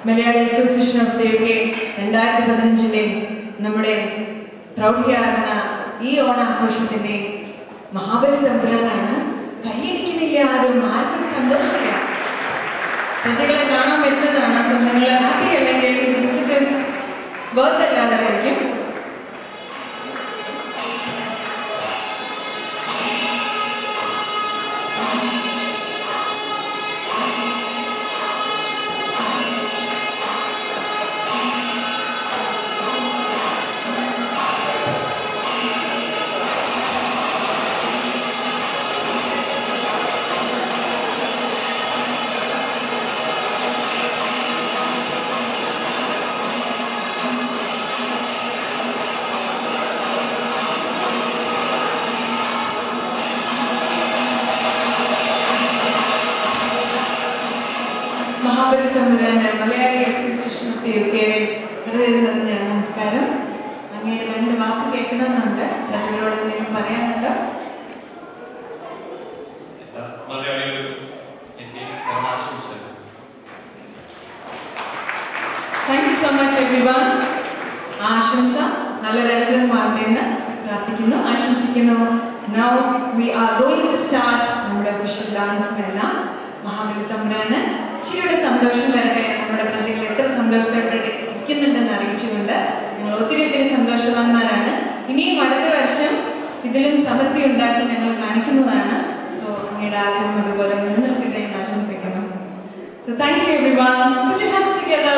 Malayali association of the UK 2015 നമ്മുടെ പ്രൗഢിയാർന്ന ഈ ഓണാഘോഷത്തിന്റെ മഹാബലി തമ്പുരാനാണ്. കൈയടിക്കുന്നില്ല ആരും, ആർക്കും സന്തോഷമില്ല. പ്രജകളെ കാണാൻ വരുന്നതാണ്. സോ നിങ്ങൾ ഹാപ്പി അല്ലെങ്കിൽ വിസിറ്റേഴ്സ് വർത്ത് അല്ലാതായിരിക്കും. മഹാബലി തമ്പുരാന് മലയാളി അസോസിയേഷൻ ഓഫ് ദി UKയുടെ ഹൃദയം നിറഞ്ഞ നമസ്കാരം. അങ്ങയുടെ 2 വാക്ക് കേൾക്കണമെന്നുണ്ട്. പ്രജകളോട് എന്തെങ്കിലും പറയാനുണ്ടോ? Thank you so much everyone. ആശംസ നല്ലൊരു അനുഗ്രഹമാകട്ടെ എന്ന് പ്രാർത്ഥിക്കുന്നു, ആശംസിക്കുന്നു. Now we are going to start നമ്മുടെ ഒഫീഷ്യൽ ഡാൻസും എല്ലാം. മഹാബലി തമ്പുരാന് ഇച്ചിരിയുടെ സന്തോഷം വരട്ടെ. നമ്മുടെ പ്രജകൾ എത്ര സന്തോഷത്തോടെ ഇരിക്കുന്നുണ്ടെന്ന് അറിയിച്ചുകൊണ്ട് ഞങ്ങൾ ഒത്തിരി സന്തോഷവാന്മാരാണ്. ഇനിയും അടുത്ത വർഷം ഇതിലും സമൃദ്ധി ഉണ്ടാക്കി ഞങ്ങൾ കാണിക്കുന്നതാണ്. സോ അങ്ങയുടെ ആഗ്രഹം അതുപോലെ നിലനിൽക്കട്ടെ എന്ന് ആശംസിക്കുന്നു. So thank you everyone. Put your hands together.